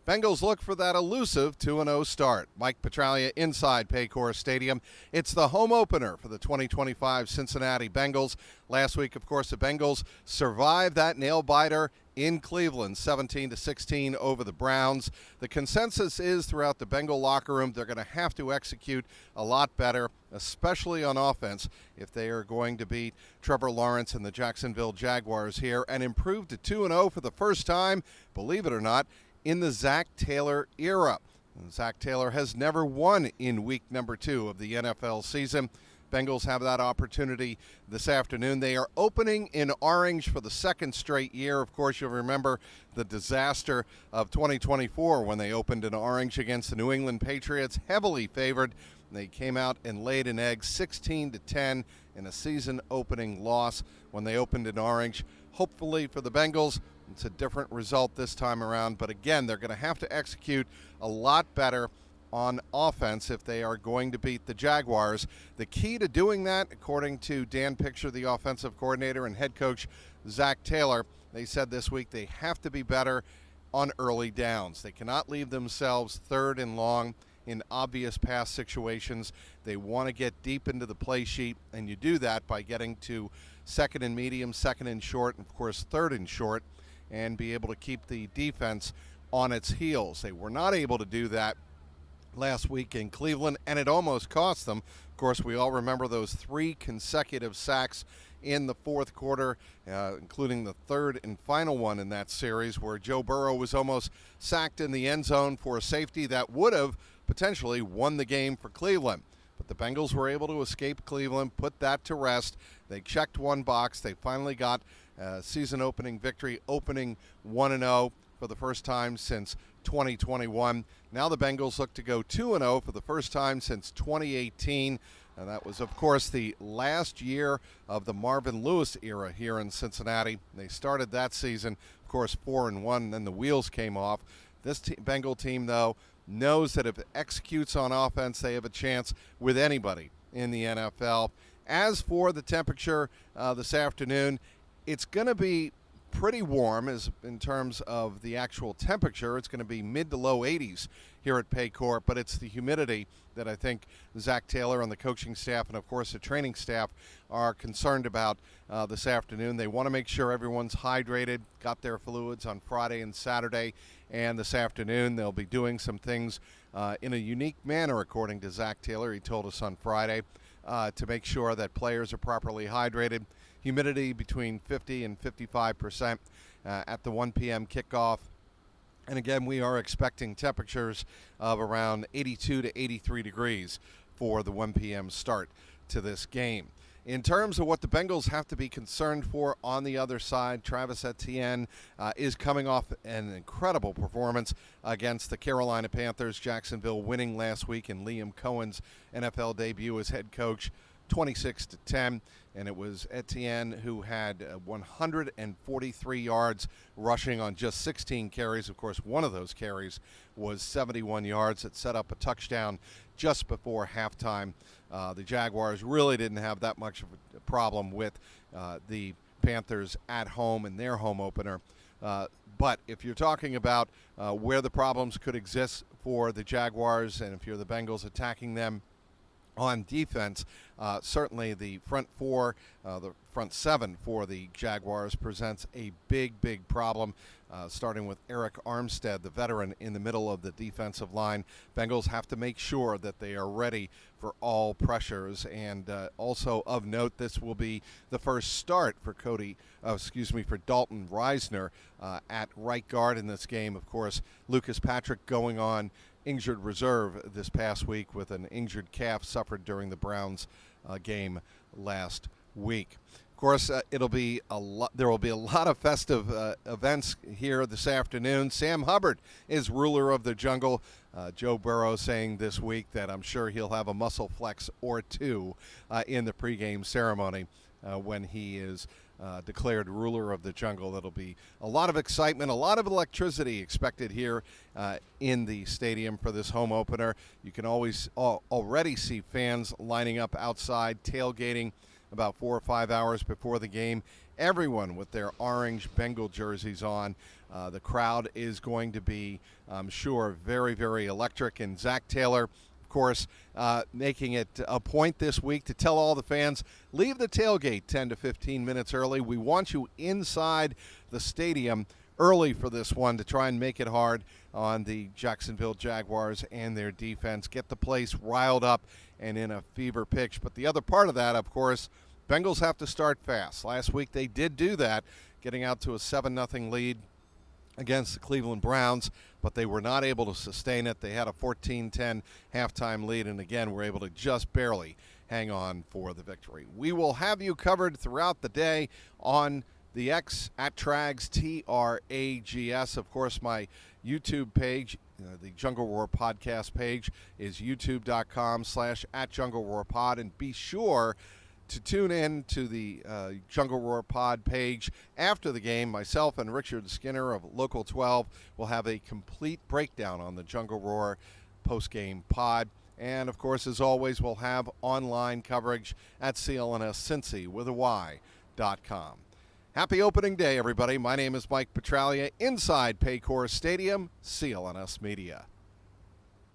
Bengals look for that elusive 2-0 start. Mike Petraglia inside Paycor Stadium. It's the home opener for the 2025 Cincinnati Bengals. Last week, of course, the Bengals survived that nail-biter in Cleveland, 17-16 over the Browns. The consensus is throughout the Bengal locker room they're going to have to execute a lot better, especially on offense, if they are going to beat Trevor Lawrence and the Jacksonville Jaguars here and improve to 2-0 for the first time, believe it or not, in the Zach Taylor era. And Zach Taylor has never won in week number 2 of the NFL season. Bengals have that opportunity this afternoon. They are opening in orange for the second straight year. Of course, you'll remember the disaster of 2024 when they opened in orange against the New England Patriots, heavily favored. They came out and laid an egg 16-10 in a season-opening loss when they opened in orange. Hopefully for the Bengals, it's a different result this time around. But again, they're going to have to execute a lot better on offense if they are going to beat the Jaguars. The key to doing that, according to Dan Picture, the offensive coordinator, and head coach Zach Taylor, they said this week they have to be better on early downs. They cannot leave themselves third and long in obvious pass situations. They want to get deep into the play sheet, and you do that by getting to second and medium, second and short, and of course third and short, and be able to keep the defense on its heels. They were not able to do that last week in Cleveland, and it almost cost them. Of course, we all remember those 3 consecutive sacks in the fourth quarter, including the third and final one in that series, where Joe Burrow was almost sacked in the end zone for a safety that would have potentially won the game for Cleveland. But the Bengals were able to escape Cleveland, put that to rest. They checked one box. They finally got a season-opening victory, opening 1-0 for the first time since 2021. Now the Bengals look to go 2-0 for the first time since 2018. And that was, of course, the last year of the Marvin Lewis era here in Cincinnati. They started that season, of course, 4-1, then the wheels came off. This Bengal team, though, knows that if it executes on offense, they have a chance with anybody in the NFL. As for the temperature this afternoon, it's going to be pretty warm as in terms of the actual temperature. It's going to be mid to low 80s here at Paycor, but it's the humidity that I think Zach Taylor and the coaching staff and, of course, the training staff are concerned about this afternoon. They want to make sure everyone's hydrated, got their fluids on Friday and Saturday, and this afternoon they'll be doing some things in a unique manner, according to Zach Taylor. He told us on Friday to make sure that players are properly hydrated. Humidity between 50 and 55% at the 1 p.m. kickoff. And again, we are expecting temperatures of around 82 to 83 degrees for the 1 p.m. start to this game. In terms of what the Bengals have to be concerned for on the other side, Travis Etienne is coming off an incredible performance against the Carolina Panthers. Jacksonville winning last week in Liam Cohen's NFL debut as head coach, 26-10, and it was Etienne who had 143 yards rushing on just 16 carries. Of course, one of those carries was 71 yards that set up a touchdown just before halftime. The Jaguars really didn't have that much of a problem with the Panthers at home in their home opener. But if you're talking about where the problems could exist for the Jaguars, and if you're the Bengals attacking them on defense, certainly the front four, the front seven for the Jaguars presents a big problem, starting with Eric Armstead, the veteran, in the middle of the defensive line. Bengals have to make sure that they are ready for all pressures. And also of note, this will be the first start for for Dalton Reisner at right guard in this game. Of course, Lucas Patrick going on injured reserve this past week with an injured calf suffered during the Browns game last week. Of course, there will be a lot of festive events here this afternoon. Sam Hubbard is ruler of the jungle. Joe Burrow saying this week that I'm sure he'll have a muscle flex or two in the pregame ceremony when he is declared ruler of the jungle. That'll be a lot of excitement, a lot of electricity expected here in the stadium for this home opener. You can already see fans lining up outside, tailgating about 4 or 5 hours before the game. Everyone with their orange Bengal jerseys on. The crowd is going to be, I'm sure, very, very electric. And Zach Taylor, of course, making it a point this week to tell all the fans, leave the tailgate 10 to 15 minutes early. We want you inside the stadium early for this one to try and make it hard on the Jacksonville Jaguars and their defense. Get the place riled up and in a fever pitch. But the other part of that, of course, Bengals have to start fast. Last week they did do that, getting out to a 7-0 lead against the Cleveland Browns, but they were not able to sustain it. They had a 14-10 halftime lead, and again, were able to just barely hang on for the victory. We will have you covered throughout the day on the X at Trags, TRAGS. Of course, my YouTube page, the Jungle Roar podcast page, is youtube.com/@JungleRoarPod, and be sure to tune in to the Jungle Roar Pod page after the game. Myself and Richard Skinner of Local 12 will have a complete breakdown on the Jungle Roar post-game pod. And, of course, as always, we'll have online coverage at CLNS Cincy with a Y.com. Happy opening day, everybody. My name is Mike Petraglia, inside Paycor Stadium, CLNS Media.